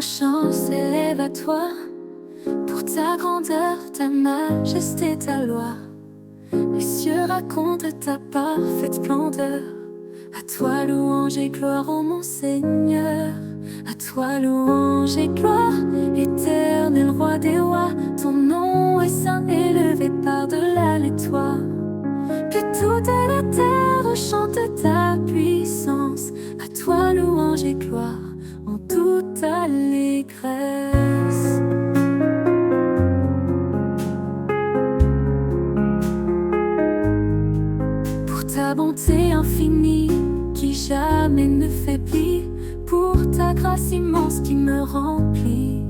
un chant s'élève à toi, pour ta grandeur, ta majesté, ta loi. Les cieux racontent ta parfaite splendeur. À toi louange et gloire, ô mon Seigneur. À toi louange et gloire, éternel roi des rois. Ton nom est saint, élevé par-delà les toits. Que toute la terre chante ta puissance. À toi louange et gloire, en toute allégresse. Pour ta bonté infinie, qui jamais ne faiblit, pour ta grâce immense qui me remplit.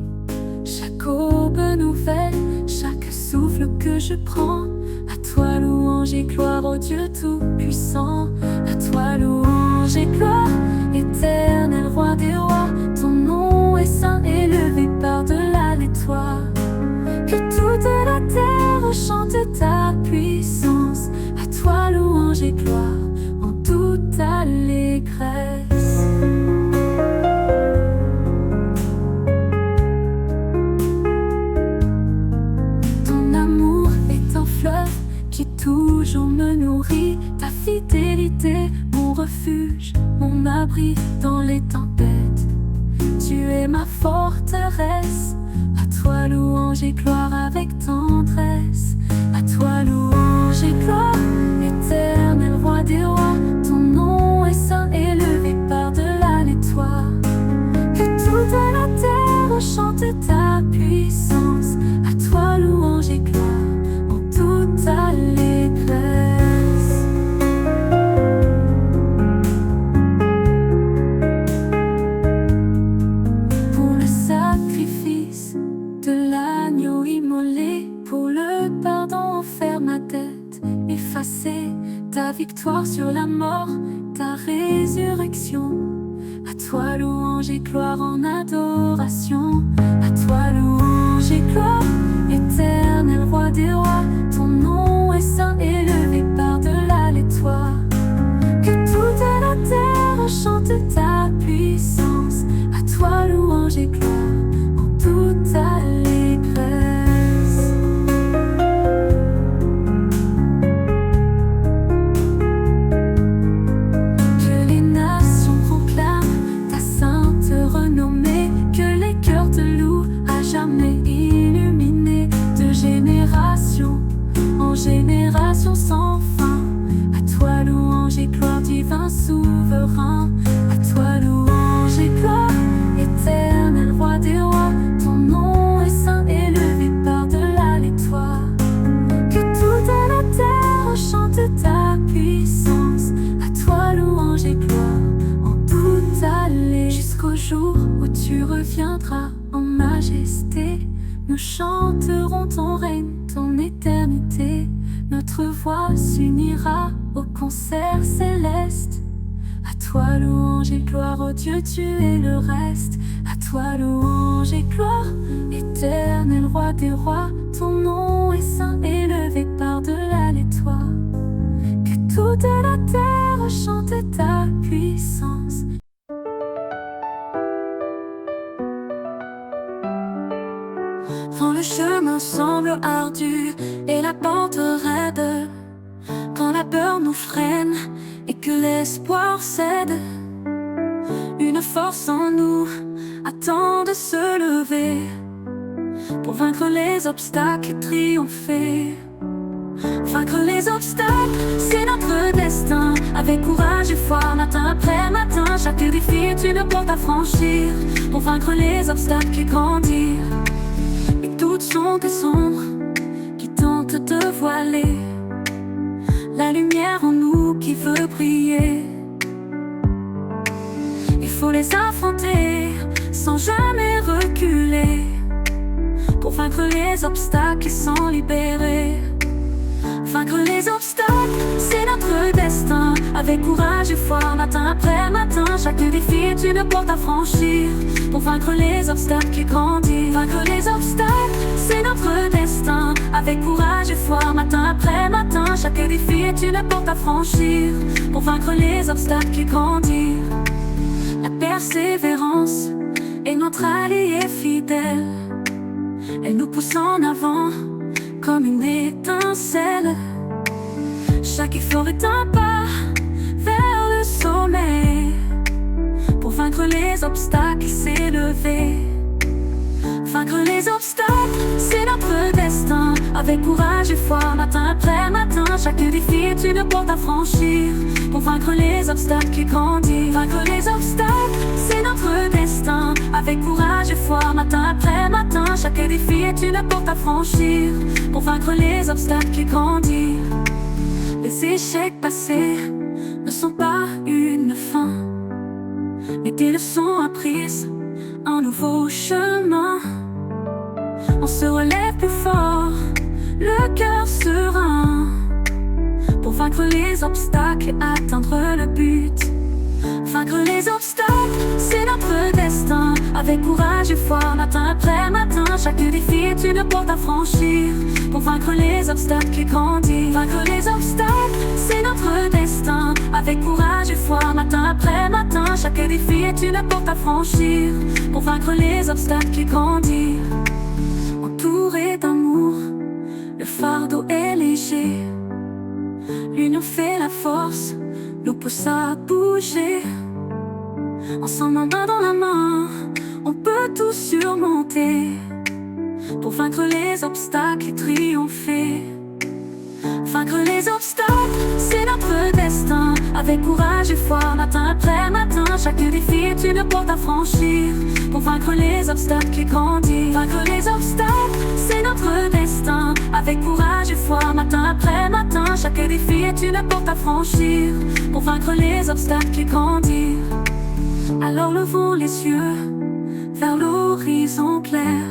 Chaque aube nouvelle, chaque souffle que je prends, à toi louange et gloire, ô Dieu tout-puissant. À toi louange et gloire, éternel roi des rois. Ton nom est saint, élevé par-delà les toits. Que toute la terre chante ta puissance. À toi louange et gloire, en toute allégresse. Ton amour est un fleuve qui toujours me nourrit. Ta fidélité, mon refuge, mon abri dans les tempêtes. Tu es ma forteresse. À toi louange et gloire avec tendresse. À toi louange et gloire, éternel roi des rois. Ton nom est saint, élevé par-delà les toits. Que toute la terre chante ta puissance. À toi louange et gloire, en toute allégresse. Pour le sacrifice de l'agneau immolé, pour le pardon offert, ma dette effacée, ta victoire sur la mort, ta résurrection. À toi louange et gloire en adoration. À toi louange et gloire, éternel roi des rois. Ton nom est saint, élevé par-delà les toits. Que toute la terre chante ta puissance. À toi louange et gloire, en toute allégresse. Que les nations proclament ta sainte renommée. Que les cœurs te louent à jamais, illuminés de génération en génération sans fin. À toi louange et gloire, divin souverain. À toi louange et gloire, éternel roi des rois. Ton nom est saint, élevé par-delà les toits. Que toute la terre chante ta puissance. À toi louange et gloire, en toute allégresse. Jusqu'au jour où tu reviendras en majesté, nous chanterons ton règne, ton éternité. Notre voix s'unira au concert céleste. À toi louange et gloire, ô Dieu, tu es le reste. À toi louange et gloire, éternel roi des rois. Ton nom est saint, élevé par-delà les toits. Que toute la terre chante ta puissance. Quand le chemin semble ardu et la pente raide, quand la peur nous freine et que l'espoir cède, une force en nous attend de se lever pour vaincre les obstacles et triompher. Vaincre les obstacles, c'est notre destin. Avec courage et foi, matin après matin, chaque défi est une porte à franchir pour vaincre les obstacles et grandir. Et toutes sont des sombres qui tentent de voiler la lumière en nous qui veut briller. Il faut les affronter sans jamais reculer pour vaincre les obstacles et s'en libérer. Vaincre les obstacles, c'est notre destin. Avec courage et foi, matin après matin, chaque défi est une porte à franchir pour vaincre les obstacles et grandir. Vaincre les obstacles, c'est notre destin. Avec courage et foi, matin après matin, chaque défi est une porte à franchir pour vaincre les obstacles et grandir. La persévérance est notre notre alliée fidèle. Elle nous pousse en avant comme une étincelle. Chaque effort est un pas vers le sommet. Pour vaincre les obstacles, s'élever. Vaincre les obstacles, c'est notre destin. Avec courage et foi, matin après matin, chaque défi est une porte à franchir. Pour vaincre les obstacles qui grandissent. Vaincre les obstacles, c'est notre destin. Avec courage et foi, matin après matin, chaque défi est une porte à franchir. Pour vaincre les obstacles qui grandissent. Les échecs passés ne sont pas une fin, mais des leçons apprises, un nouveau chemin. On se relève plus fort, le cœur serein, pour vaincre les obstacles et atteindre le but. Vaincre les obstacles, c'est notre destin. Avec courage et foi, matin après matin, chaque défi est une porte à franchir. Pour vaincre les obstacles qui grandissent. Vaincre les obstacles, c'est notre destin. Avec courage et foi, matin après matin, chaque défi est une porte à franchir. Pour vaincre les obstacles qui grandissent. Entouré d'amour, le fardeau est léger. L'union fait la force, nous pousse à bouger. Ensemble, main dans la main, on peut tout surmonter. Pour vaincre les obstacles et triompher. Vaincre les obstacles, c'est notre destin. Avec courage et foi, matin après matin, chaque défi est une porte à franchir. Pour vaincre les obstacles qui grandissent. Vaincre les obstacles, c'est notre destin. Avec courage et foi, matin après matin, chaque défi est une porte à franchir. Pour vaincre les obstacles qui grandissent. Alors levons les yeux vers l'horizon clair.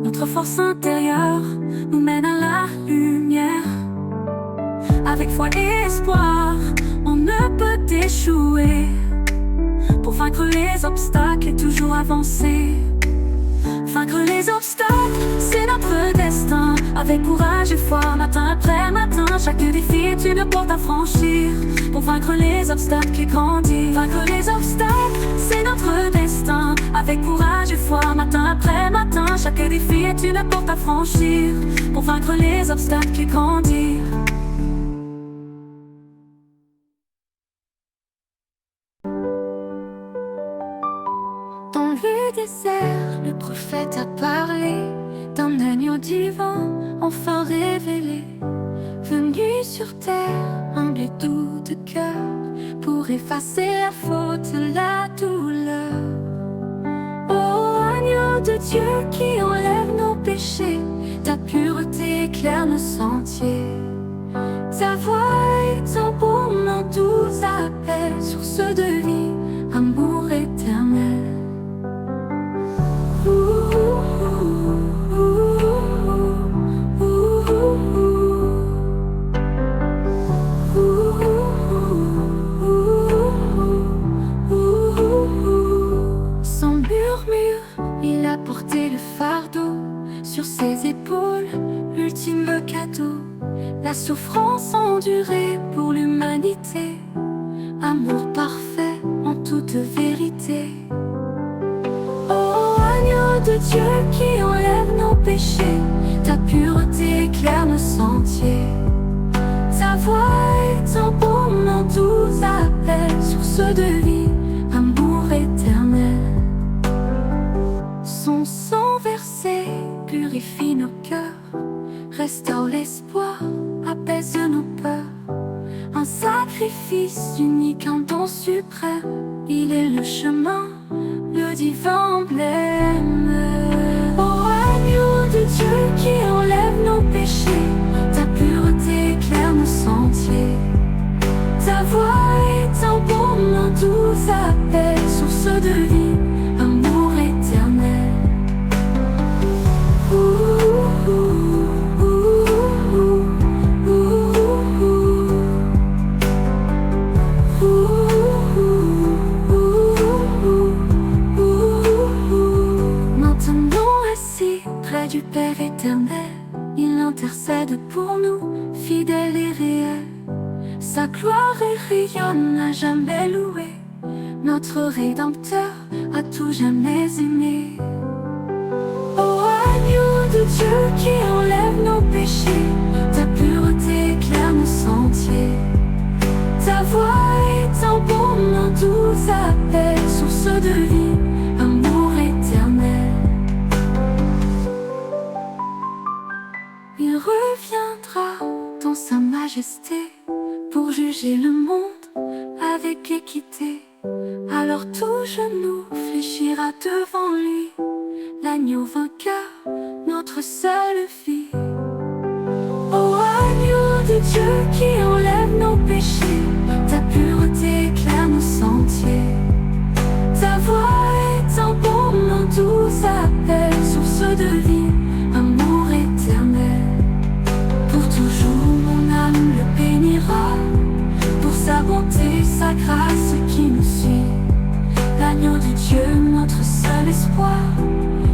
Notre force intérieure nous mène à la lumière. Avec foi et espoir, on ne peut échouer. Pour vaincre les obstacles et toujours avancer. Vaincre les obstacles, c'est notre destin. Avec courage et foi, matin après matin, chaque défi est une porte à franchir. Pour vaincre les obstacles qui grandissent. Vaincre les obstacles, c'est notre destin. Avec courage et foi, matin après matin, chaque défi est une porte à franchir. Pour vaincre les obstacles qui grandissent. Dans le désert, le prophète a parlé d'un agneau divin, enfin révélé, venu sur terre, humble et doux de cœur, pour effacer la faute, la douleur. Ô agneau de Dieu qui enlève nos péchés, ta pureté éclaire nos sentiers. Ta voix est un baume, un doux appel, source de vie, amour éternel. Sans murmure, il a porté le fardeau sur ses épaules, l'ultime cadeau, la souffrance endurée pour l'humanité, amour parfait en toute vérité. De Dieu qui enlève nos péchés, ta pureté éclaire nos sentiers. Ta voix est un baume, un doux appel, source de vie, amour éternel. Son sang versé purifie nos cœurs, restaure l'espoir, apaise nos peurs. Un sacrifice unique, un don suprême, il est le chemin, le divin emblème. Ô agneau de Dieu qui enlève nos péchés, ta pureté éclaire nos sentiers. Ta voix est un baume, un doux appel, source de vie, amour éternel. Du Père éternel, il intercède pour nous, fidèle et réel. Sa gloire rayonne à jamais louée. Notre Rédempteur à tout jamais aimé. Ô agneau de Dieu qui enlève nos péchés, ta pureté éclaire nos sentiers. Ta voix est un baume doux appel, source de vie, amour éternel. Il reviendra dans sa majesté pour juger le monde avec équité. Alors tout genou fléchira devant lui, l'agneau vainqueur, notre seule vie. Ô agneau de Dieu qui enlève nos péchés, ta pureté éclaire nos sentiers. Ta voix est un baume doux appel, source de vie, amour éternel. Pour toujours mon âme le bénira, pour sa bonté, sa grâce qui nous suit. L'agneau de Dieu, notre seul espoir,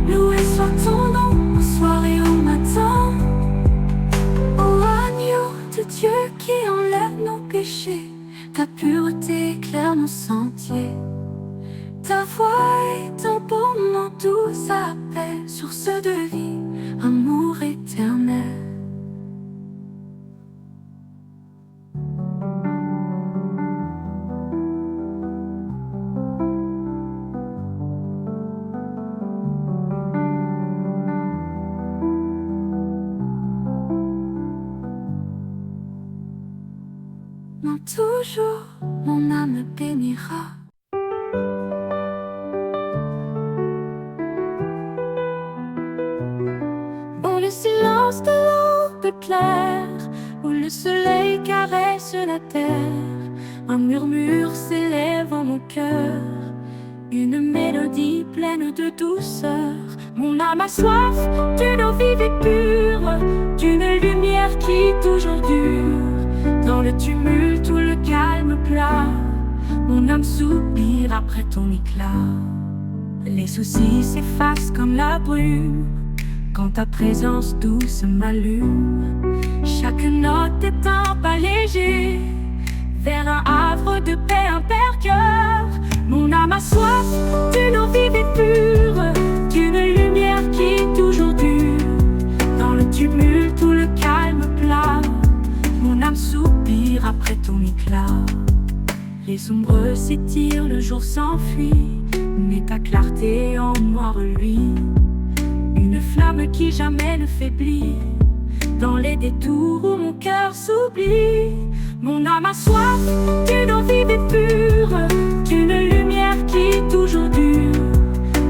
loué soit ton nom au soir et au matin. Ô agneau de Dieu qui enlève nos péchés, ta pureté éclaire nos sentiers. Ta voix est un baume doux appel, source de vie, amour éternel. Non, toujours mon âme bénira. Où le silence de l'aube claire, où le soleil caresse la terre, un murmure s'élève en mon cœur, une mélodie pleine de douceur. Mon âme a soif d'une eau vive et pure, d'une lumière qui toujours dure. Dans le tumulte ou le calme plat, mon âme soupire après ton éclat. Les soucis s'effacent comme la brume quand ta présence douce m'allume. Chaque note est un pas léger vers un havre de paix impérieur. Mon âme a soif d'une eau vive et pure, d'une lumière qui toujours dure. Dans le tumulte ou le calme plat, mon âme soupire après ton éclat. Les ombres s'étirent, le jour s'enfuit, mais ta clarté en moi reluit. Une flamme qui jamais ne faiblit, dans les détours où mon cœur s'oublie. Mon âme a soif d'une eau vive et pure, d'une lumière qui toujours dure.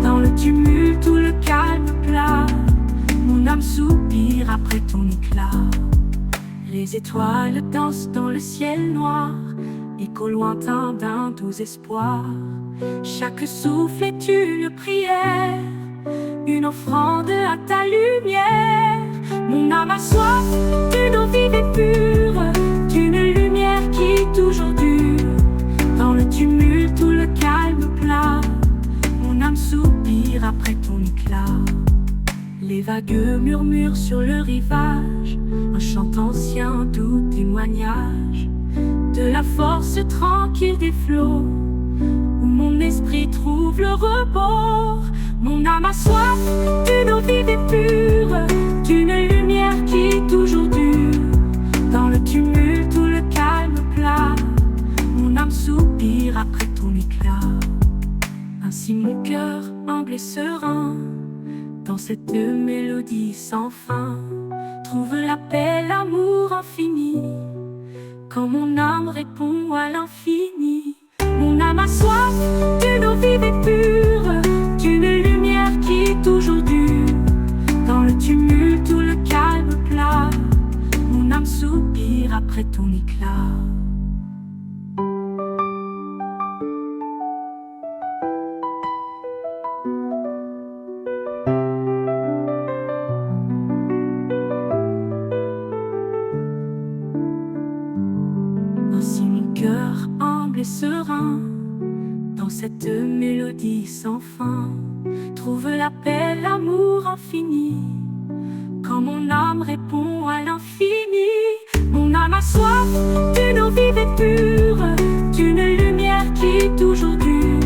Dans le tumulte ou le calme plat, mon âme soupire après ton éclat. Les étoiles dansent dans le ciel noir, écho lointain d'un doux espoir. Chaque souffle est une prière, une offrande à ta lumière. Mon âme a soif d'une eau vive et pure, d'une lumière qui toujours dure. Dans le tumulte ou le calme plat, mon âme soupire après ton éclat. Les vagues murmurent sur le rivage, un chant ancien, doux témoignage de la force tranquille des flots, où mon esprit trouve le repos. Mon âme a soif d'une eau vive et pure, d'une lumière qui toujours dure. Dans le tumulte ou le calme plat, mon âme soupire après ton éclat. Ainsi mon cœur humble et serein, dans cette mélodie sans fin, trouve la paix, l'amour infini, quand mon âme répond à l'infini. Mon âme a soif d'une eau vive et pure, d'une lumière qui toujours dure. Dans le tumulte ou le calme plat, mon âme soupire après ton éclat. Ainsi mon cœur humble et serein, dans cette mélodie sans fin, trouve la paix, l'amour infini, quand mon âme répond à l'infini. Mon âme a soif d'une eau vive et pure, d'une lumière qui toujours dure.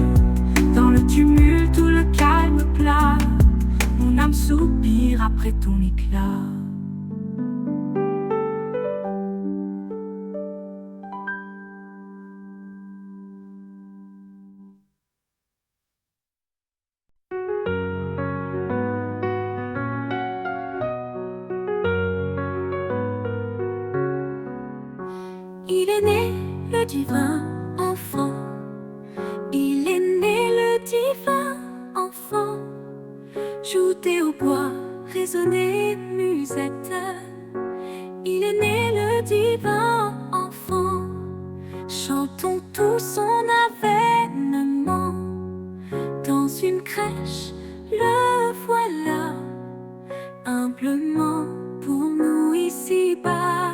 Dans le tumulte divin enfant. Il est né le divin enfant. Jouté au bois, résonner musette. Il est né le divin enfant. Chantons tout son avènement. Dans une crèche, le voilà, humblement pour nous ici-bas.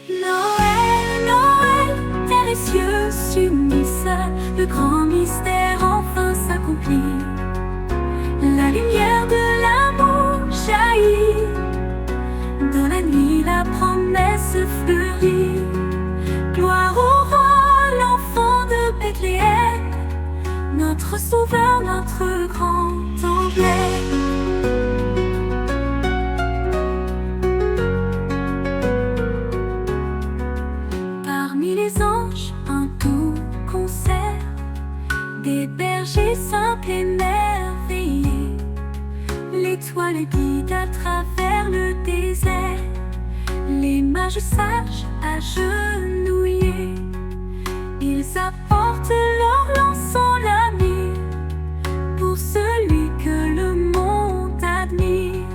Noël, Noël, terre et cieux s'unissent, le grand mystère enfin s'accomplit. La lumière de l'amour jaillit, dans la nuit la promesse fleurit. Gloire au roi, l'enfant de Bethléem, notre sauveur, notre grand emblème. Parmi les anges, un doux concert, des bergers simples et émerveillés. L'étoile guide à travers le désert, les mages sages agenouillés. Ils apportent leur lançant l'ami pour celui que le monde admire.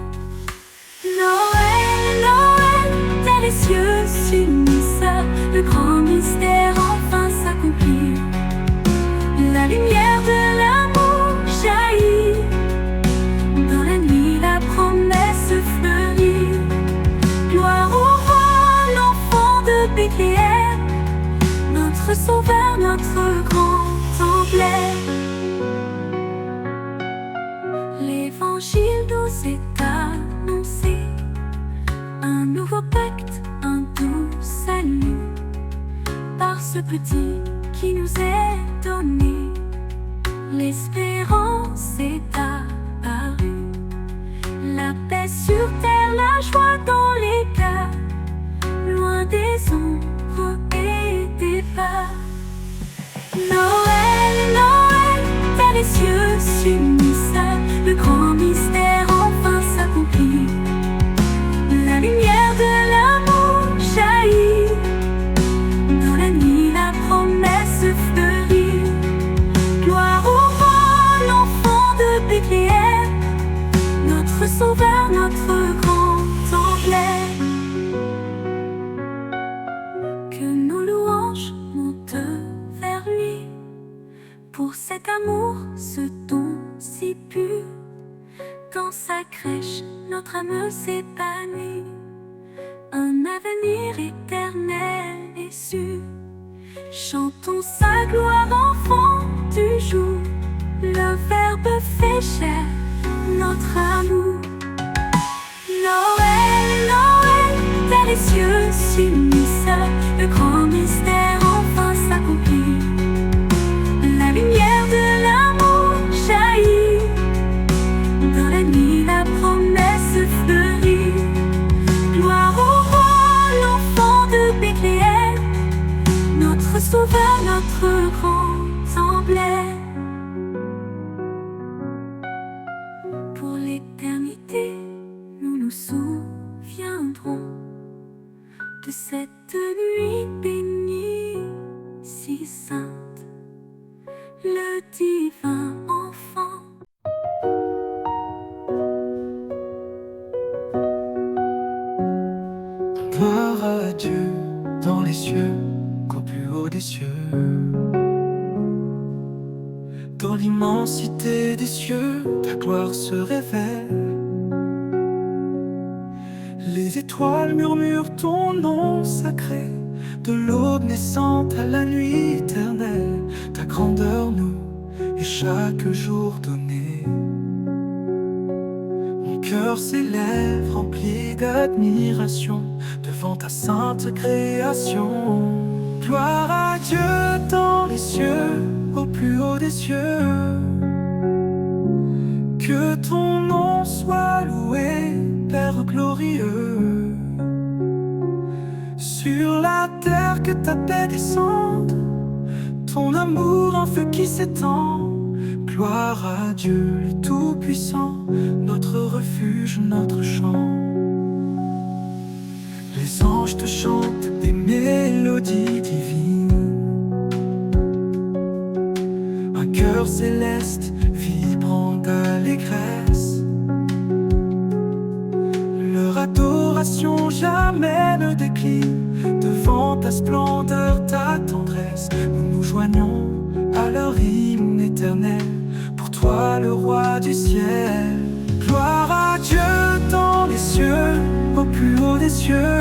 Noël, Noël, terre et cieux s'unissent, le grand mystère enfin s'accomplit. La lumière de l'amour jaillit, dans la nuit la promesse fleurit. Gloire au roi, l'enfant de Bethléem, notre sauveur, notre grand emblème. L'évangile nous est annoncé, un nouveau pacte, un doux salut, par ce petit qui nous est donné. L'espérance est apparue, la paix sur terre, la joie dans les cœurs, loin des ombres et des peurs. Noël, Noël, terre et cieux s'unissent, le grand mystère enfin s'accomplit. La lumière de l'amour jaillit, dans la nuit la promesse fleurit. Gloire au roi, l'enfant de Bethléem, notre sauveur, notre grand emblème. Que nos louanges montent vers lui, pour cet amour, ce don si pur. Dans sa crèche, notre âme s'épanouit, un avenir éternel est sûr. Chantons sa gloire, enfant du jour, le Verbe fait chair, notre amour. Noël, Noël, terre et cieux s'unissent, le grand mystère enfin s'accomplit. La lumière de l'amour jaillit, dans la nuit la promesse fleurit. Gloire au roi, l'enfant de Bethléem, notre sauveur, notre grand emblème. Pour l'éternité, nous nous souviendrons de cette nuit bénie, si sainte, le divin enfant. Gloire à Dieu dans les cieux, qu'au plus haut des cieux. Dans l'immensité des cieux, ta gloire se révèle. Les étoiles murmurent ton nom sacré, de l'aube naissante à la nuit éternelle. Ta grandeur nous est chaque jour donnée. Mon cœur s'élève rempli d'admiration devant ta sainte création. Gloire à Dieu dans les cieux, au plus haut des cieux. Que ton nom soit loué, Père glorieux. Sur la terre que ta paix descende, ton amour un feu qui s'étend. Gloire à Dieu le Tout-Puissant, notre refuge, notre chant. Les anges te chantent des mélodies divines. un cœur céleste vibrant d'allégresse. Leur adoration jamais ne décline devant ta splendeur, ta tendresse. Nous nous joignons à leur hymne éternel, pour toi le roi du ciel. Gloire à Dieu dans les cieux, au plus haut des cieux.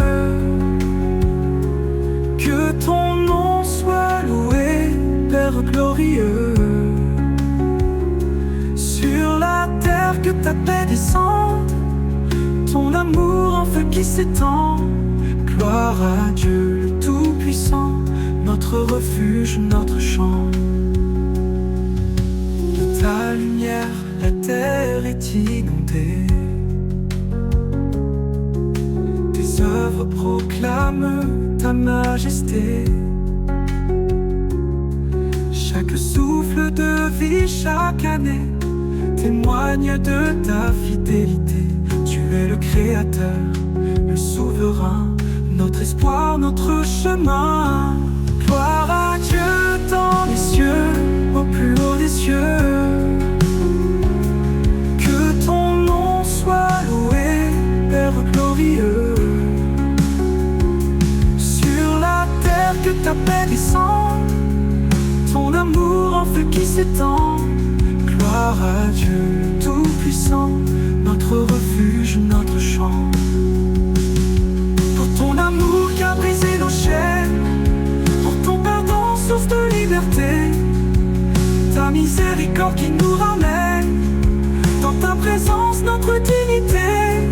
Que ton nom soit loué, Père glorieux. Sur la terre que ta paix descende, ton amour en feu qui s'étend. Gloire à Dieu le Tout-Puissant, notre refuge, notre chant. De ta lumière, la terre est inondée. Tes œuvres proclament ta majesté. Chaque souffle de vie, chaque année témoigne de ta fidélité. Tu es le Créateur, le Souverain, notre espoir, notre chemin. Gloire à Dieu dans les cieux, au plus haut des cieux. Que ton nom soit loué, Père glorieux. Sur la terre que ta paix descende, ton amour en feu qui s'étend. Gloire à Dieu Tout-Puissant, notre refuge, notre chant. Pour ton amour qui a brisé nos chaînes, pour ton pardon, source de liberté, ta miséricorde qui nous ramène dans ta présence, notre dignité.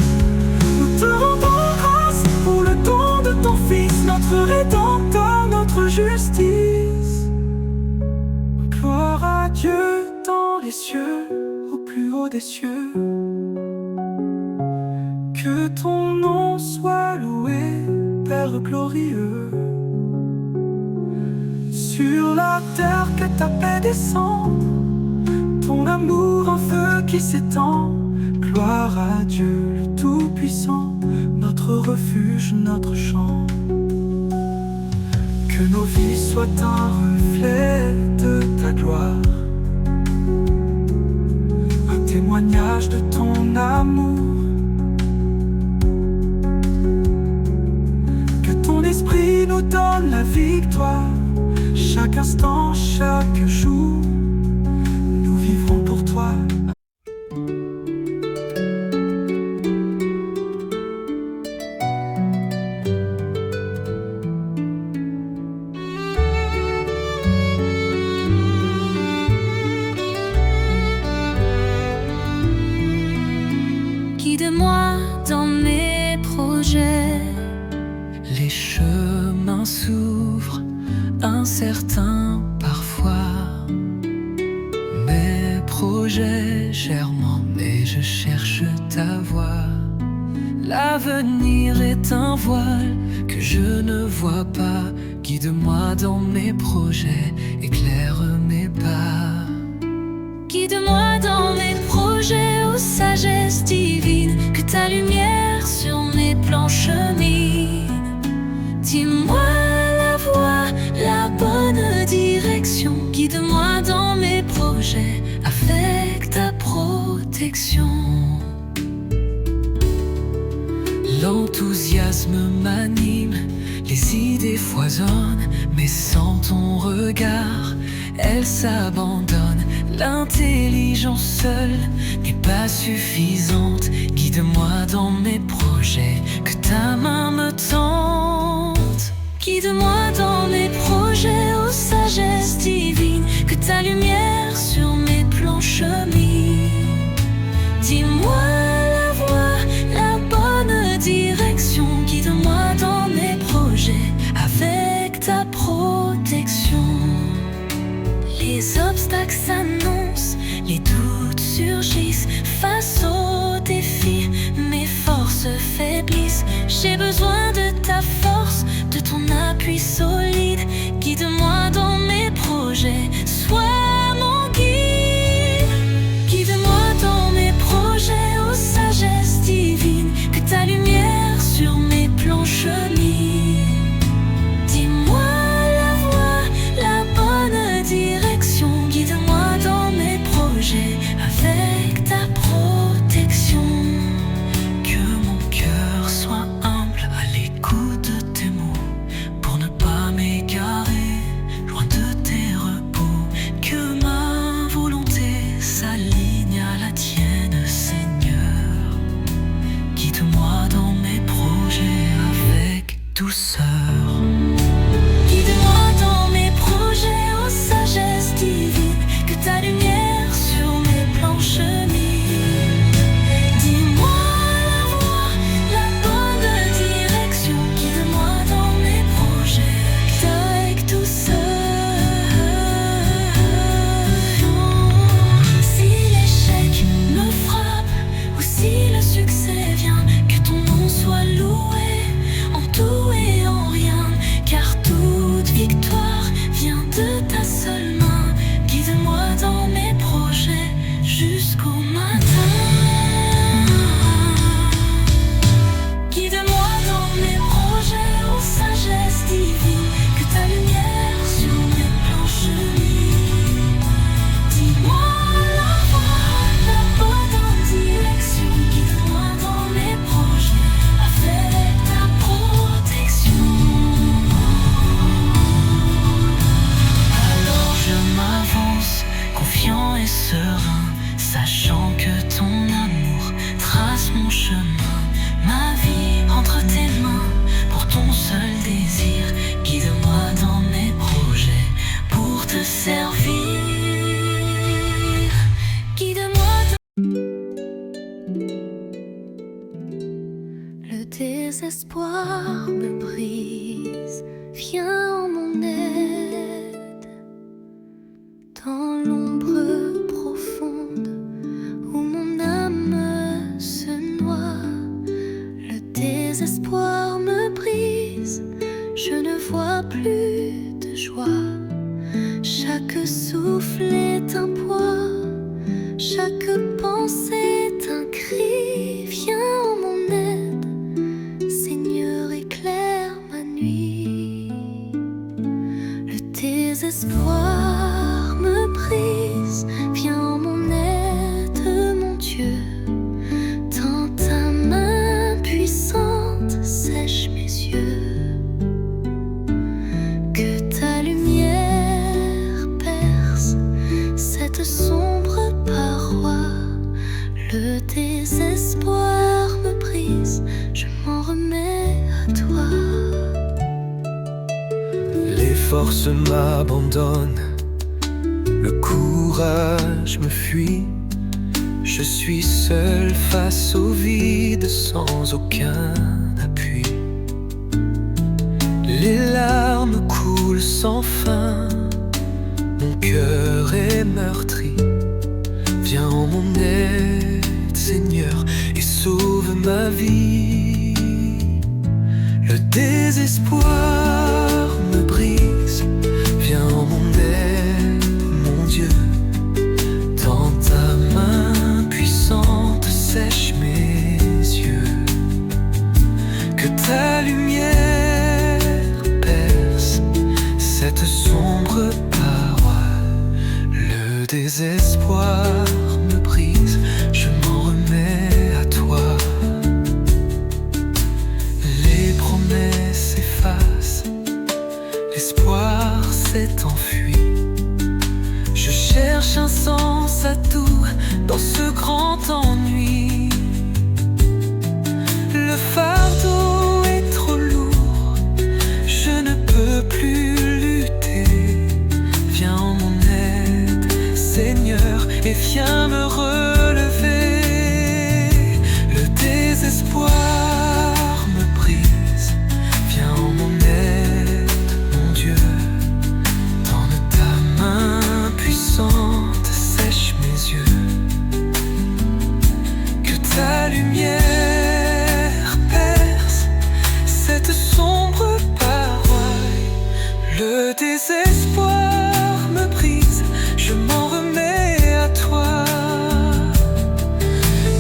Nous te rendons grâce pour le don de ton Fils, notre Rédempteur, notre justice. Gloire à Dieu dans les cieux, au plus haut des cieux. Que ton nom soit loué, Père glorieux. Sur la terre que ta paix descend, ton amour en feu qui s'étend. Gloire à Dieu le Tout-Puissant, notre refuge, notre chant. Que nos vies soient un reflet de ta gloire, un témoignage de ton amour. Que ton esprit nous donne la victoire, chaque instant, chaque jour, nous vivrons pour toi. Guide-moi dans mes projets. Les chemins s'ouvrent, incertains parfois. Mes projets germent, mais je cherche ta voix. L'avenir est un voile que je ne vois pas. Guide-moi dans mes projets, éclaire mes pas. Guide-moi dans mes projets, ô sagesse divine, que ta lumière sur mes plans chemine. Dis-moi la voie, la bonne direction. Guide-moi dans mes projets, avec ta protection. L'enthousiasme m'anime, les idées foisonnent, mais sans ton regard, elles s'abandonnent. L'intelligence seule n'est pas suffisante. Guide-moi dans mes projets, que ta main me tente. Guide-moi dans mes projets, ô sagesse divine, que ta lumière sur mes plans chemine. Dis-moi la voie, la bonne direction. Guide-moi dans mes projets, avec ta protection. Les obstacles s'annoncent, les doutes surgissent. Face aux défis, mes forces faiblissent. J'ai besoin de ta force, de ton appui solide. Guide-moi dans mes projets, sois mon guide. Guide-moi dans mes projets, ô sagesse divine, que ta lumière sur mes plans chemine. Dis-moi la voie, la bonne direction. Guide-moi serein, sachant que ton amour trace mon chemin. Ma vie entre tes mains, pour ton seul désir. Guide-moi dans mes projets, pour te servir. Guide-moi Le désespoir me brise, viens en mon aide. Dans l'ombre profonde où mon âme se noie, le désespoir me brise, je ne vois plus de joie. Chaque souffle est un poids, chaque pensée est un cri. Viens en mon aide, Seigneur, éclaire ma nuit. Le désespoir me brise, viens en mon aide, mon Dieu. Tends ta main puissante, sèche mes yeux. Que ta lumière perce cette sombre paroi. Le désespoir me brise, je m'en remets à toi. Les forces m'abandonnent, le courage me fuit. Je suis seul face au vide, sans aucun appui. Les larmes coulent sans fin, mon cœur est meurtri. Viens en mon aide, Seigneur, et sauve ma vie. Le désespoir me brise, viens en mon aide, mon Dieu. Tends ta main puissante, sèche mes yeux. Que ta lumière perce cette sombre paroi. Le désespoir me brise, je m'en remets à toi. Les promesses s'effacent, l'espoir s'est enfui. Je cherche un sens à tout dans ce grand ennui. Le fardeau est trop lourd, je ne peux plus lutter. Viens en mon aide, Seigneur, et viens me relever. Le désespoir me brise, viens en mon aide, mon Dieu. Tends ta main puissante, sèche mes yeux. Que ta lumière perce cette sombre paroi. Le désespoir me brise, je m'en remets à toi.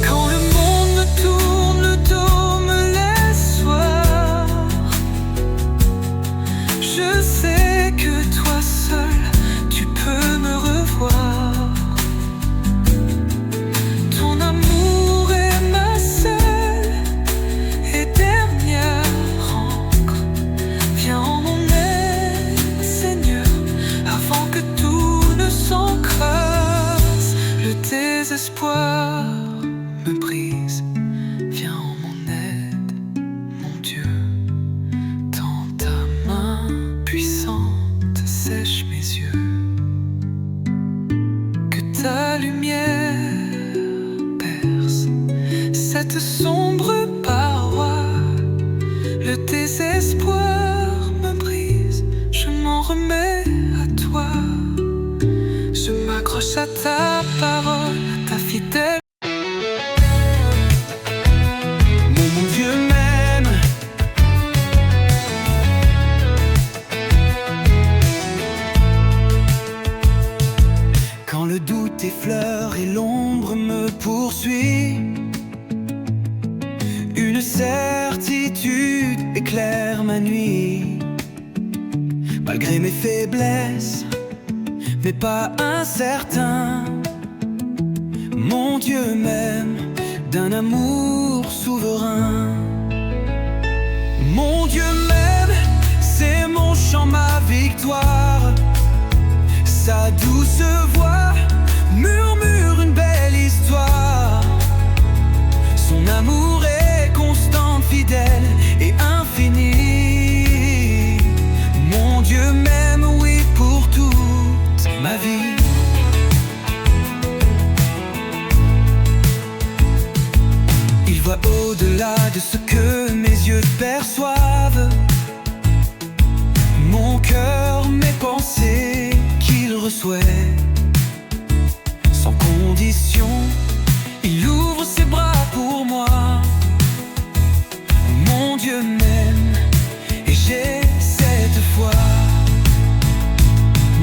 Quand le monde me tourne le dos, me laisse soir, je sais que toi seul, tu peux me revoir. Ton amour est ma seule et dernière encre. Viens en mon aide, Seigneur, avant que tout ne s'encrasse. Le désespoir me brise, viens en mon aide, mon Dieu. Tends ta main puissante, sèche mes yeux. Que ta lumière perce cette sombre paroi. Le désespoir me brise, je m'en remets à toi. Je m'accroche à ta parole, ta fidèle. Mon Dieu m'aime. Quand le doute effleure et l'ombre me poursuit, une certitude éclaire ma nuit. Malgré mes faiblesses, mais pas incertain, mon Dieu m'aime d'un amour souverain. Mon Dieu m'aime, c'est mon chant, ma victoire. Sa douce voix murmure au-delà de ce que mes yeux perçoivent. Mon cœur, mes pensées qu'il reçoit. Sans condition, il ouvre ses bras pour moi. Mon Dieu m'aime et j'ai cette foi.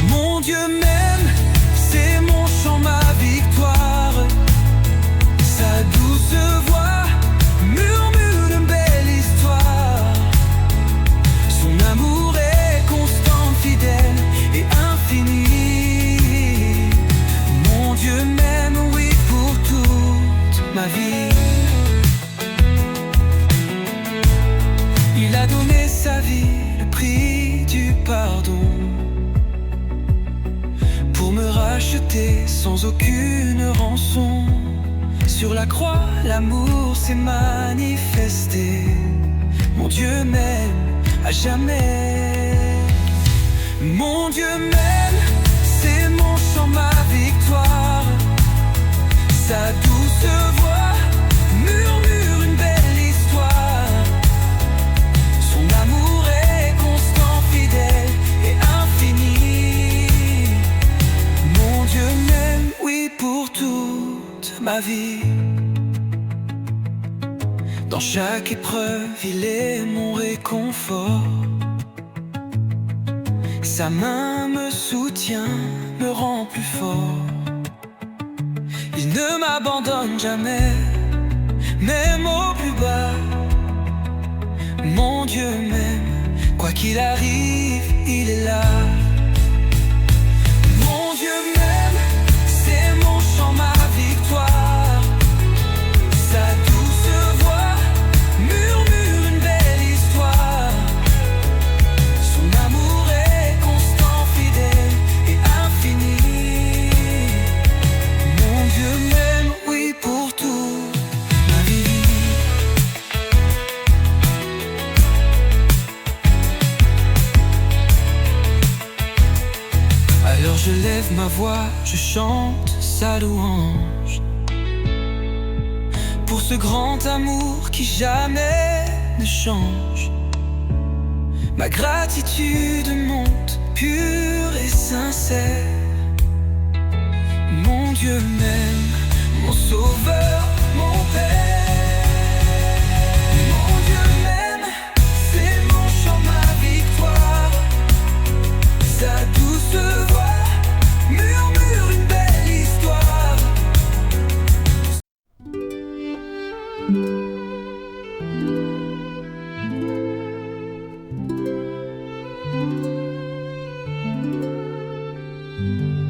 Mon Dieu m'aime, c'est mon chant, ma victoire. Sa douce voix murmure une belle histoire. Son amour est constant, fidèle et infini. Mon Dieu m'aime, oui, pour toute ma vie. Il a donné sa vie, le prix du pardon, pour me racheter sans aucune rançon. Sur la croix, l'amour s'est manifesté. Mon Dieu m'aime à jamais. Mon Dieu m'aime, c'est mon chant, ma victoire. Sa douce voix murmure une belle histoire. Son amour est constant, fidèle et infini. Mon Dieu m'aime, oui, pour toute ma vie. Dans chaque épreuve, il est mon réconfort. Sa main me soutient, me rend plus fort. Il ne m'abandonne jamais, même au plus bas. Mon Dieu m'aime, quoi qu'il arrive, il est là. Mon Dieu m'aime, c'est mon chant, ma victoire. Sa douce voix murmure une belle histoire. Son amour est constant, fidèle et infini. Mon Dieu m'aime, oui, pour toute ma vie. Alors je lève ma voix, je chante sa louange, pour ce grand amour qui jamais ne change. Ma gratitude monte, pure et sincère. Mon Dieu m'aime, mon sauveur, mon Père. Mon Dieu m'aime, c'est mon chant, ma victoire. Sa douce voix murmure une belle histoire.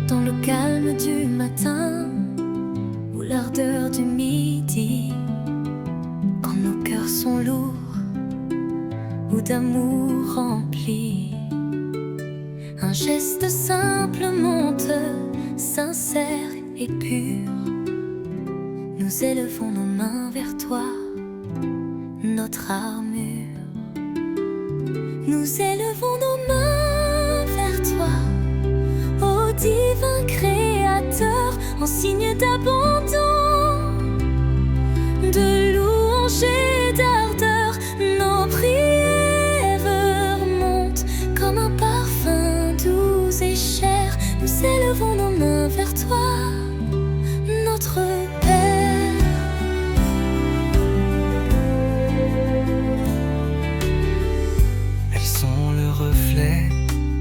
Dans le calme du matin ou l'ardeur du midi, quand nos cœurs sont lourds ou d'amour remplis, un geste simple monte, sincère et pur. Nous élevons nos mains vers toi, notre armure. Nous élevons nos mains vers toi, ô divin créateur, en signe d'abandon, de louange et d'ardeur. Nos prières montent comme un parfum doux et cher. Nous élevons nos mains vers toi, notre Père. Elles sont le reflet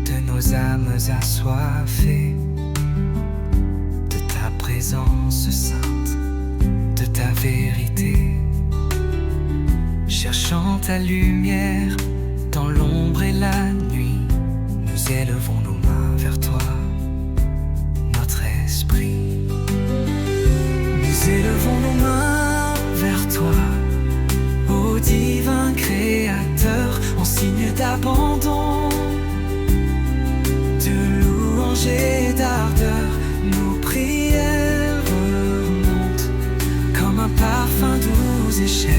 de nos âmes assoiffées, de ta présence sainte, de ta vérité. Cherchant ta lumière dans l'ombre et la nuit, nous élevons nos mains vers toi, notre esprit. Nous élevons nos mains vers toi, ô divin créateur, en signe d'abandon, de louange et d'ardeur. Nos prières remontent comme un parfum doux et cher.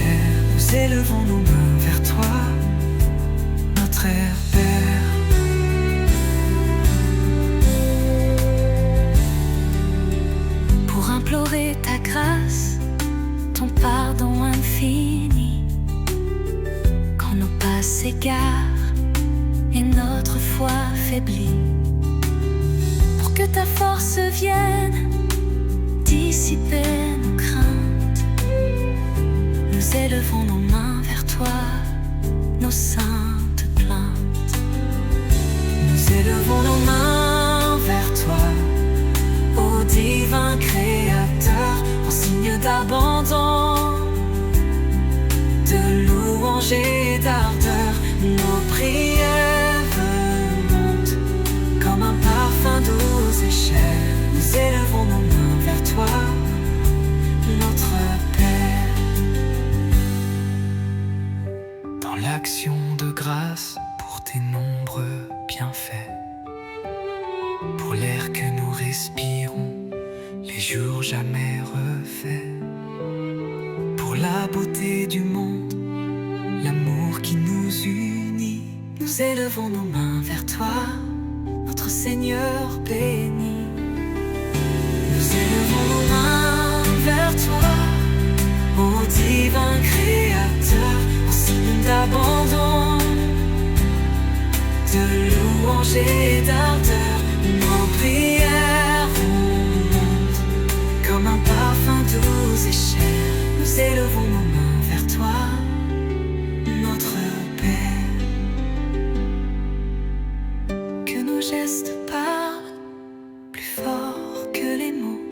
Nous élevons nos mains vers toi, notre Père. Pour implorer ta grâce, ton pardon infini, s'égare et notre foi faiblit. Pour que ta force vienne dissiper nos craintes, nous élevons nos mains vers toi, nos saintes plaintes. Nous élevons nos mains vers toi, ô divin Créateur, en signe d'abandon, de louange et d'ardeur. Nos prières montent comme un parfum doux et cher. Nous élevons nos mains vers toi, notre Père. Dans l'action de grâce pour tes nombreux bienfaits, pour l'air que nous respirons, les jours jamais refaits, pour la beauté du monde, l'amour qui nous unit, nous élevons nos mains vers toi, notre Seigneur béni. Nous élevons nos mains vers toi, ô divin Créateur, en signe d'abandon, de louange et d'ardeur. Nos prières montent comme un parfum doux et cher. Nous élevons nos mains vers toi, notre Père. Que nos gestes parlent plus fort que les mots,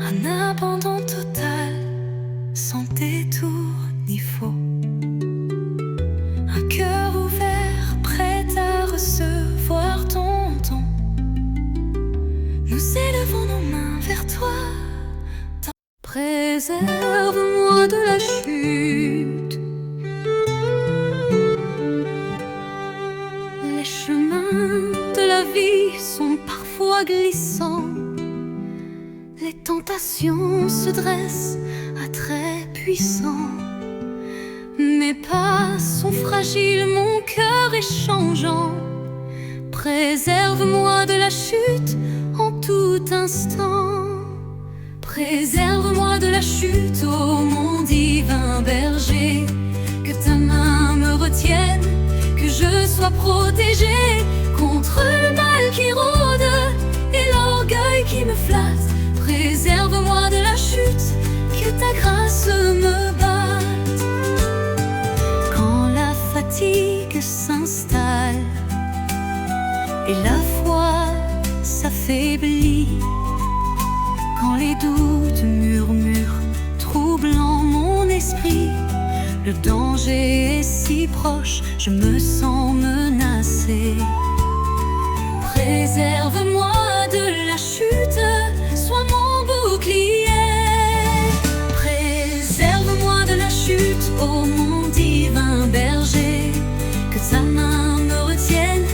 un abandon total, sans détour ni faux, un cœur ouvert, prêt à recevoir ton don. Nous élevons nos mains vers toi. Préserve-moi de la chute. Les chemins de la vie sont parfois glissants. Les tentations se dressent à traits puissants. Mes pas sont fragiles, mon cœur est changeant. Préserve-moi de la chute en tout instant. Préserve-moi de la chute, ô mon divin berger. Que ta main me retienne, que je sois protégée contre le mal qui rôde et l'orgueil qui me flatte. Préserve-moi de la chute, que ta grâce me batte. Quand la fatigue s'installe et la foi s'affaiblit, quand les doutes murmurent, troublant mon esprit, le danger est si proche, je me sens menacée. Préserve-moi de la chute, sois mon bouclier. Préserve-moi de la chute, ô mon divin berger. Que ta main me retienne,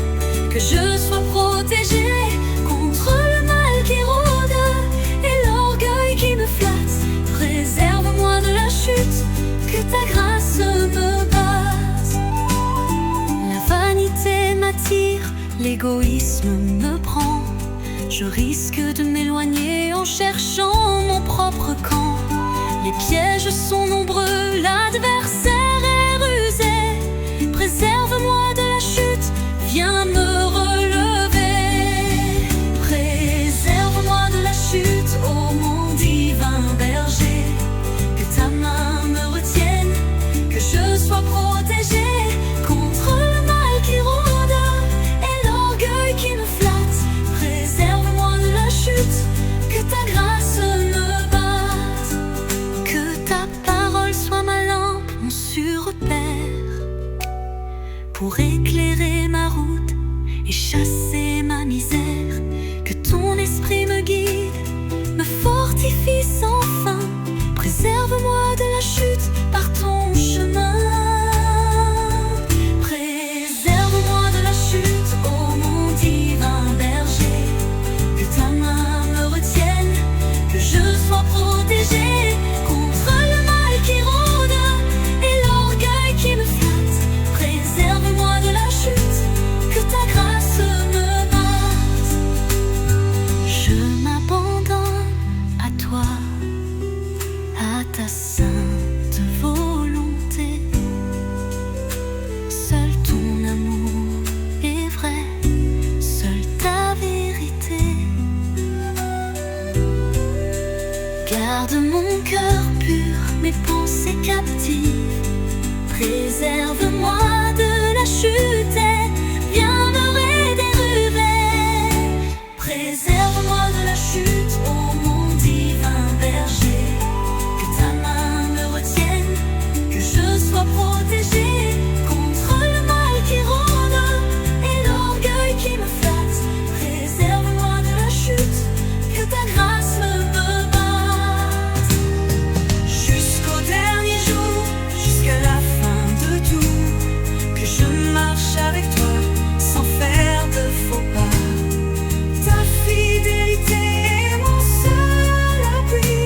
que je sois protégée contre le mal qui rôde et l'orgueil qui me flatte. Préserve-moi de la chute, que ta grâce me batte. La vanité m'attire, l'égoïsme me prend. Je risque de m'éloigner en cherchant mon propre camp. Les pièges sont nombreux, l'adversaire est rusé. Préserve-moi de la chute, viens me relever. Préserve-moi de la chute, ô mon divin berger. Que ta main me retienne, que je sois protégée contre le mal qui rôde et l'orgueil qui me flatte. Préserve-moi de la chute, que ta grâce me batte. Que ta parole soit ma lampe, mon Garde mon cœur pur, mes pensées captives. Préserve-moi de la chute et viens me redériver. Préserve-moi de la chute, ô mon divin berger. Que ta main me retienne, que je sois protégée contre le mal qui rôde et l'orgueil qui me flatte. Préserve-moi de la chute, que ta grâce me batte. Jusqu'au dernier jour, jusqu'à la fin de tout, que je marche avec toi sans faire de faux pas. Ta fidélité est mon seul appui.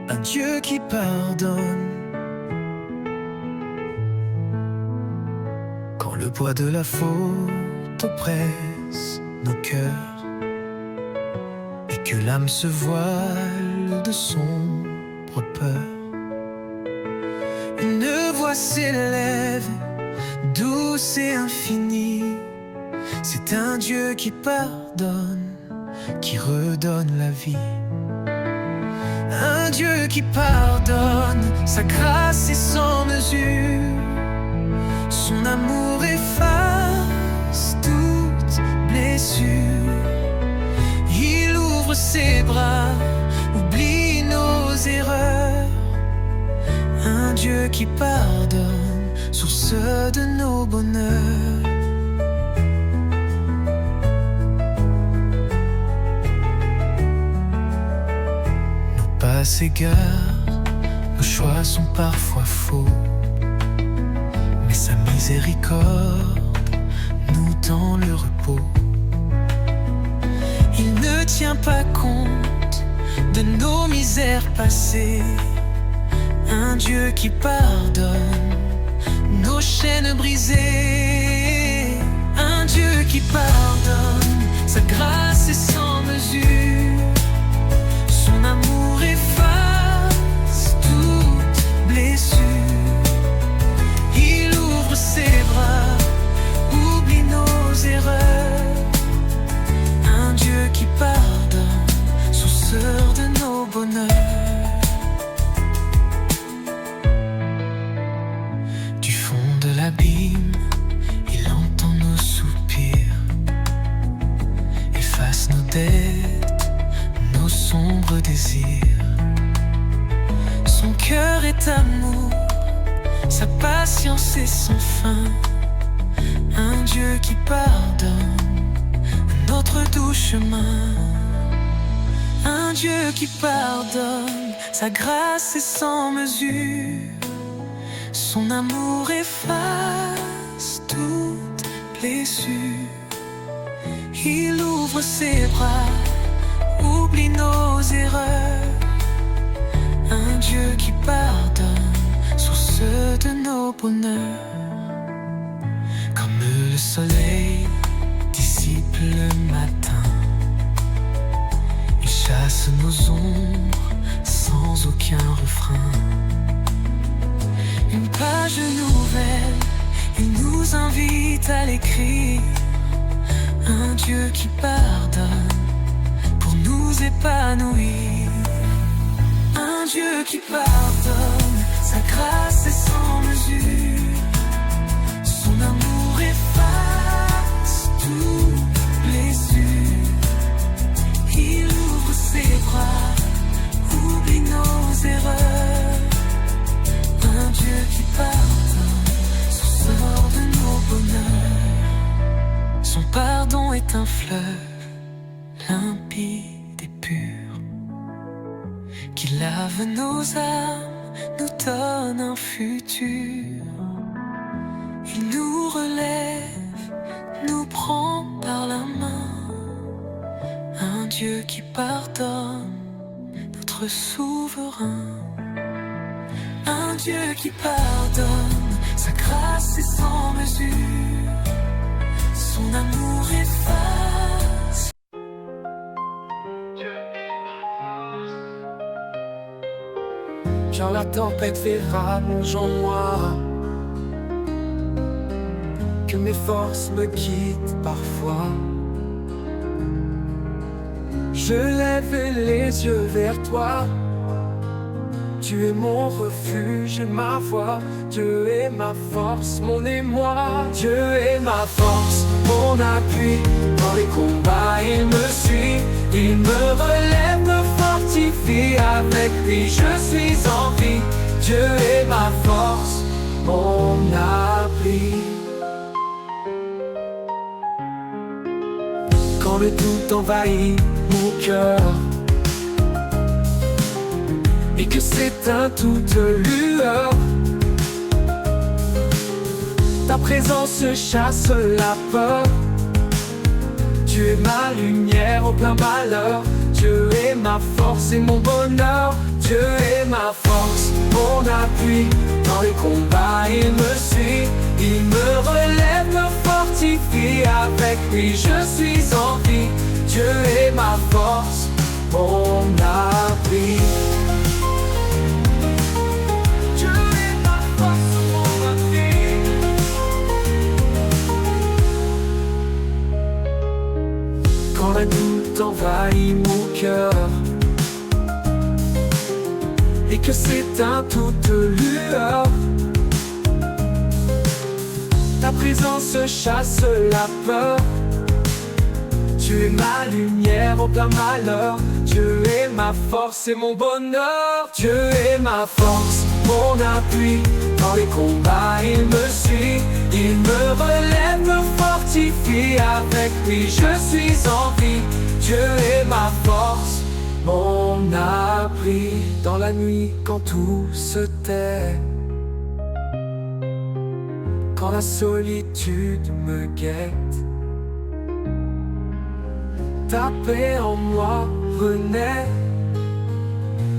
Un Dieu qui pardonne quand le poids de la faute oppresse nos cœurs et que l'âme se voile de sombre peur. Une voix s'élève, douce et infinie. C'est un Dieu qui pardonne, qui redonne la vie. Un Dieu qui pardonne, sa grâce est sans mesure. Son amour efface toute blessure. Il ouvre ses bras, oublie nos erreurs. Un Dieu qui pardonne, source de nos bonheurs. Nos pas s'égarent, nos choix sont parfois faux, mais sa miséricorde nous tend le repos. Il ne tient pas compte de nos misères passées. Un Dieu qui pardonne nos chaînes brisées. Un Dieu qui pardonne, sa grâce est sans mesure. Son amour efface toute blessure. Il ouvre ses bras, oublie nos erreurs. Un Dieu qui pardonne, sourceur de nos bonheurs. Du fond de l'abîme, il entend nos soupirs, efface nos dettes, nos sombres désirs. Son cœur est amour, sa patience est sans fin. Un Dieu qui pardonne notre doux chemin. Un Dieu qui pardonne, sa grâce est sans mesure. Son amour efface toute blessure. Il ouvre ses bras, oublie nos erreurs. Un Dieu qui pardonne, source de nos bonheurs. Comme le soleil dissipe le matin, il chasse nos ombres sans aucun refrain. Une page nouvelle, il nous invite à l'écrire. Un Dieu qui pardonne pour nous épanouir. Un Dieu qui pardonne, sa grâce est sans mesure. Son amour efface toute blessure. Il ouvre ses bras, oublie nos erreurs. Un Dieu qui pardonne, source de nos bonheurs. Son pardon est un fleuve limpide et pur, qui lave nos âmes, nous donne un futur. Il nous relève, nous prend par la main. Un Dieu qui pardonne, notre souverain. Un Dieu qui pardonne, sa grâce est sans mesure. Son amour efface. Quand la tempête fait rage en moi, que mes forces me quittent parfois, Je lève les yeux vers toi. Tu es mon refuge et ma voix. Dieu est ma force, mon émoi. Dieu est ma force, mon appui. Dans les combats, il me suit. Il me relève, me fortifie. Avec lui, je suis en vie. Dieu est ma force, mon appui. Quand le doute envahit mon cœur et que s'éteint toute lueur, ta présence chasse la peur. Tu es ma lumière au plein malheur. Dieu est ma force et mon bonheur. Dieu est ma force, mon appui. Dans les combats, il me suit. Il me relève, me fortifie. Avec lui, je suis en vie. Dieu est ma force, mon appui. Dieu est ma force, mon appui. Quand la doute envahit mon cœur et que s'éteint toute lueur, ta présence chasse la peur. Tu es ma lumière au plein malheur. Dieu est ma force et mon bonheur. Dieu est ma force, mon appui. Dans les combats, il me suit. Il me relève, me fortifie. Avec lui, je suis en vie. Dieu est ma force, mon abri. Dans la nuit, quand tout se tait, quand la solitude me guette, ta paix en moi renaît.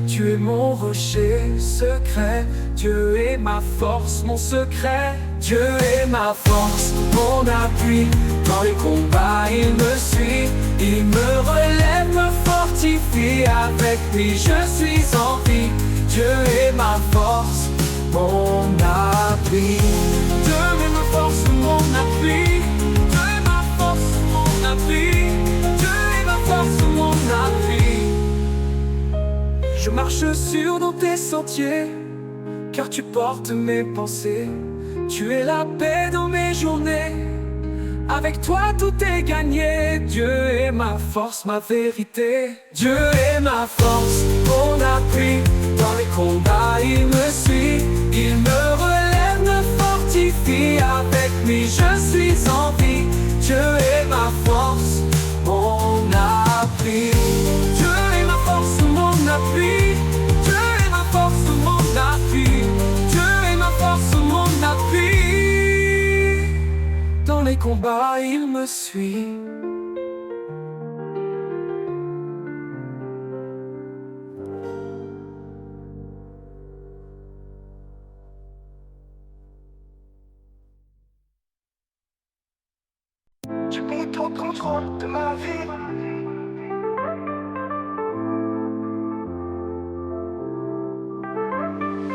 Tu es mon rocher secret. Dieu est ma force, mon secret. Dieu est ma force, mon appui. Dans les combats, il me suit. Il me relève, me fortifie. Avec lui, je suis en vie. Dieu est ma force, mon appui. Dieu est ma force, mon appui. Dieu est ma force, mon appui. Dieu est ma force, mon appui. Je marche sûr dans tes sentiers, car tu portes mes pensées. Tu es la paix dans mes journées. Avec toi tout est gagné. Dieu est ma force, ma vérité. Dieu est ma force, mon appui. Dans les combats il me suit. Il me relève, me fortifie. Avec lui je suis en vie. Dieu est ma force, mon appui. Dieu est ma force, mon appui. Dieu est ma force, mon appui. Dieu est ma force, mon appui. Dans les combats il me suit. Tu prends ton contrôle de ma vie.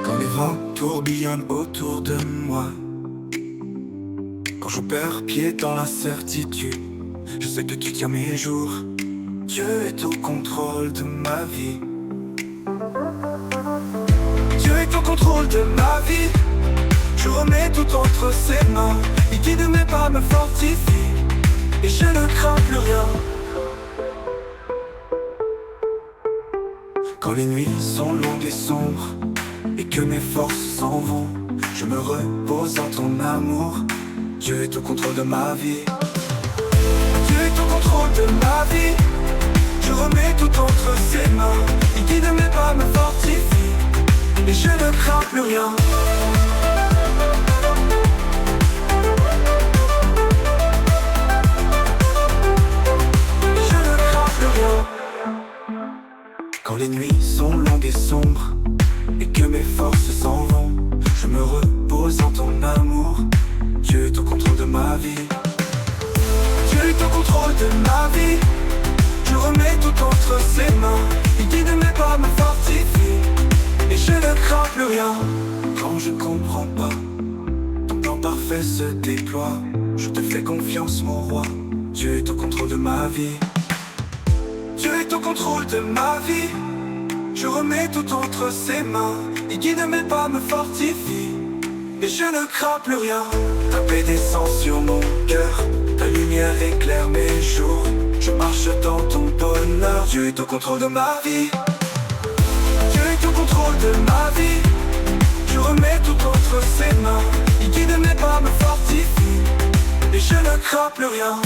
Quand les vents tourbillonnent autour de moi, quand je perds pied dans l'incertitude, je sais que tu tiens mes jours. Dieu est au contrôle de ma vie. Dieu est au contrôle de ma vie. Je remets tout entre ses mains. Il guide mes pas, me fortifie, et je ne crains plus rien. Quand les nuits sont longues et sombres et que mes forces s'en vont, je me repose en ton amour. Dieu est au contrôle de ma vie. Dieu est au contrôle de ma vie. Je remets tout entre ses mains. Il guide mes pas, me fortifie, et je ne crains plus rien. Je ne crains plus rien. Quand les nuits sont longues et sombres et que mes forces s'en vont, je me repose en ton amour. Dieu est au contrôle de ma vie. Dieu est au contrôle de ma vie. Je remets tout entre ses mains. Il guide mes pas, me fortifie, et je ne crains plus rien. Quand je comprends pas, ton plan parfait se déploie. Je te fais confiance mon roi. Dieu est au contrôle de ma vie. Dieu est au contrôle de ma vie. Je remets tout entre ses mains. Il guide mes pas, me fortifie. Et je ne crains plus rien. Ta paix descend sur mon cœur. Ta lumière éclaire mes jours. Je marche dans ton bonheur. Dieu est au contrôle de ma vie. Dieu est au contrôle de ma vie. Je remets tout entre ses mains. Il guide mes pas, me fortifie. Et je ne crains plus rien.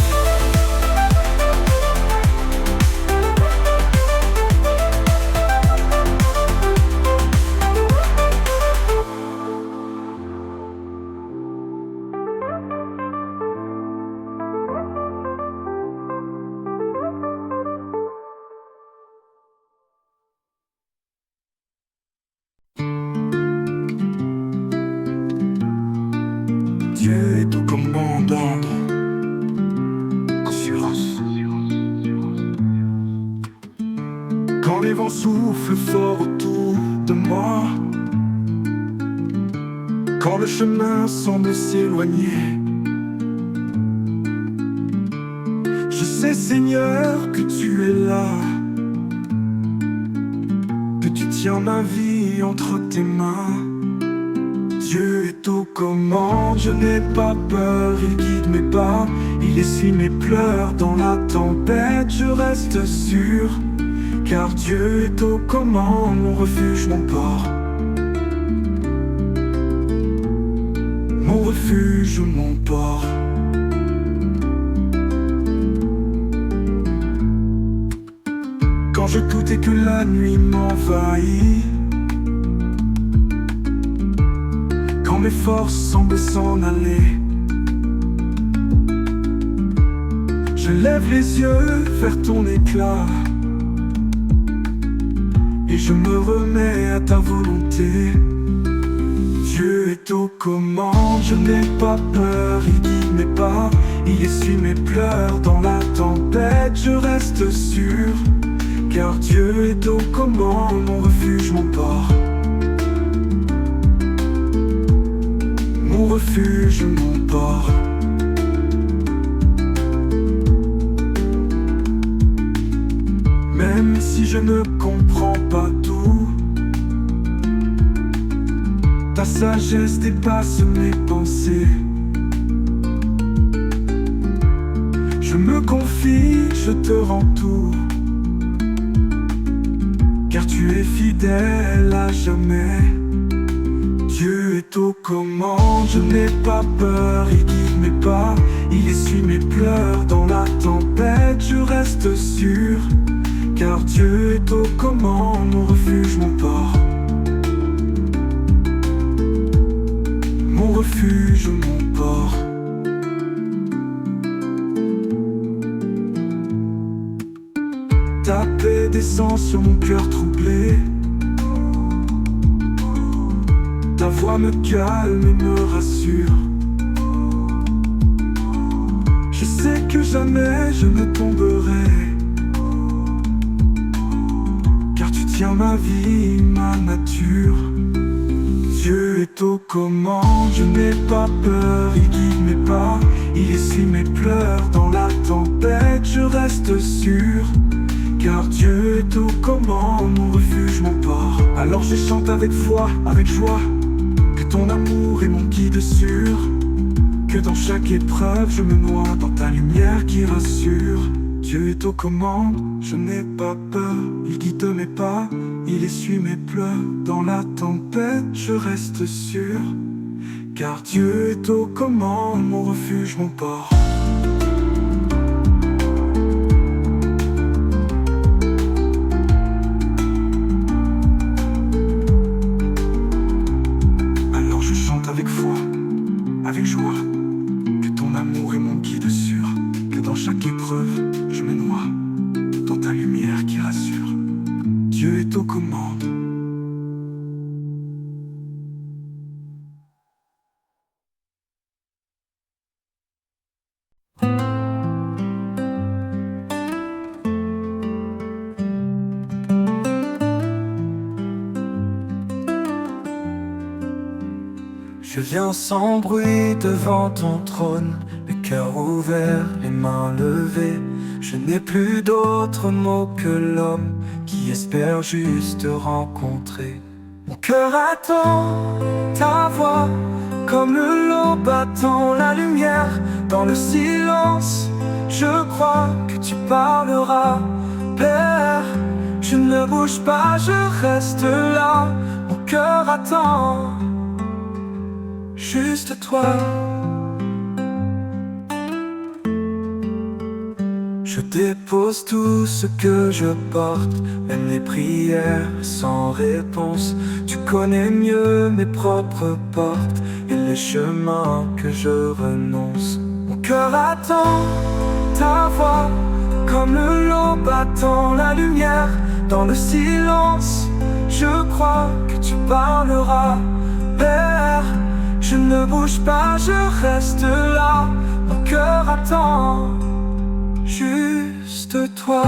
Dieu est au commandant. Assurance. Quand les vents soufflent fort autour de moi, quand le chemin semble s'éloigner, je sais, Seigneur, que tu es là, que tu tiens ma vie entre tes mains. Dieu est aux commandes, je n'ai pas peur, il guide mes pas, il essuie mes pleurs dans la tempête, je reste sûr, car Dieu est aux commandes, mon refuge, mon port. Mon refuge, mon port. Quand je doute et que la nuit m'envahit, quand mes forces semblent s'en aller, je lève les yeux vers ton éclat et je me remets à ta volonté. Dieu est aux commandes, je n'ai pas peur, il guide mes pas, il essuie mes pleurs dans la tempête, je reste sûr, car Dieu est aux commandes, mon refuge, mon port. Mon refuge, mon port. Même si je ne comprends pas tout, ta sagesse dépasse mes pensées. Je me confie, je te rends tout, car tu es fidèle à jamais. Dieu est aux commandes, je n'ai pas peur, il guide mes pas, il essuie mes pleurs dans la tempête, je reste sûr, car Dieu est aux commandes, mon refuge, mon port. Mon refuge, mon port. Ta paix descend sur mon cœur troublé. Ta voix me calme et me rassure. Je sais que jamais je ne tomberai, car tu tiens ma vie, ma nature. Dieu est aux commandes, je n'ai pas peur, il guide mes pas, il essuie mes pleurs dans la tempête, je reste sûr, car Dieu est aux commandes, mon refuge, mon port. Alors je chante avec foi, avec joie, que ton amour est mon guide sûr, que dans chaque épreuve je me noie dans ta lumière qui rassure. Dieu est aux commandes, je n'ai pas peur, il guide mes pas, il essuie mes pleurs dans la tempête, je reste sûr, car Dieu est aux commandes, mon refuge, mon port. Alors je chante avec foi, avec joie, que ton amour est mon guide sûr, que dans chaque épreuve je me noie dans ta lumière qui rassure. Dieu est aux commandes. Je viens sans bruit devant ton trône, le cœur ouvert, les mains levées. Je n'ai plus d'autres mots que l'homme qui espère juste te rencontrer. Mon cœur attend ta voix, comme l'eau battant la lumière dans le silence. Je crois que tu parleras, Père. Je ne bouge pas, je reste là. Mon cœur attend juste toi. Je dépose tout ce que je porte, même les prières sans réponse. Tu connais mieux mes propres portes et les chemins que je renonce. Mon cœur attend ta voix, comme l'eau battant la lumière dans le silence. Je crois que tu parleras, Père. Je ne bouge pas, je reste là. Mon cœur attend juste toi.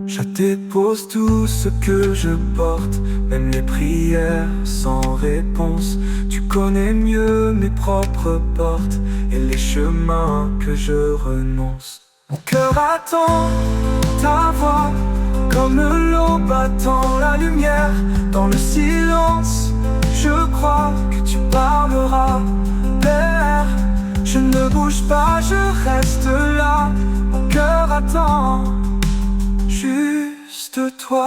Je dépose tout ce que je porte, même les prières sans réponse. Tu connais mieux mes propres portes et les chemins que je renonce. Mon cœur attend ta voix, comme l'eau battant la lumière dans le silence. Je crois que tu parleras, Père. Je ne bouge pas, je reste là. Mon cœur attend juste toi.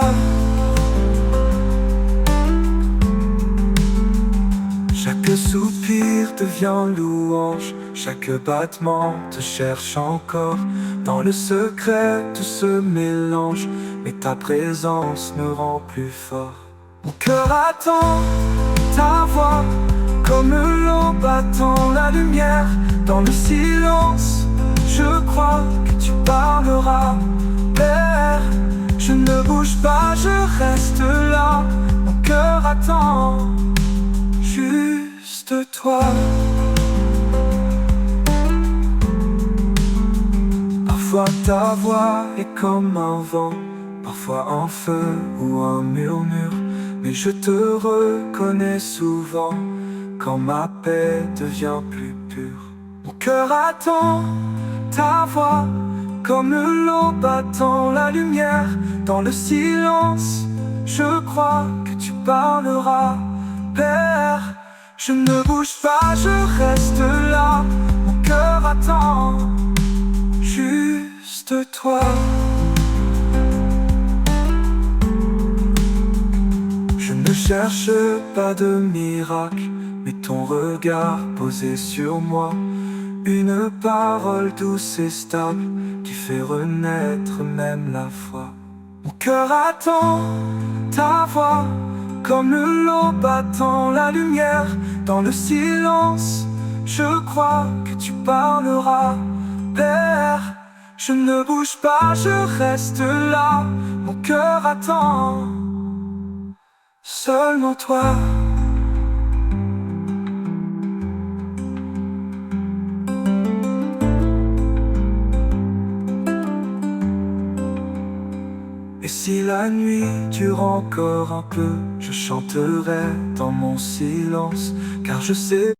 Chaque soupir devient louange, chaque battement te cherche encore. Dans le secret tout se mélange, mais ta présence me rend plus fort. Mon cœur attend ta voix, comme l'eau battant la lumière dans le silence. Je crois que tu parleras, Père. Je ne bouge pas, je reste là. Mon cœur attend juste toi. Parfois ta voix est comme un vent, parfois un feu ou un murmure. Mais je te reconnais souvent quand ma paix devient plus pure. Mon cœur attend ta voix, comme l'eau battant la lumière dans le silence. Je crois que tu parleras, Père. Je ne bouge pas, je reste là. Mon cœur attend juste toi. Je ne cherche pas de miracle, mais ton regard posé sur moi. Une parole douce et stable qui fait renaître même la foi. Mon cœur attend ta voix, comme l'eau battant la lumière dans le silence. Je crois que tu parleras, Père. Je ne bouge pas, je reste là. Mon cœur attend seulement toi. Et si la nuit dure encore un peu, je chanterai dans mon silence, car je sais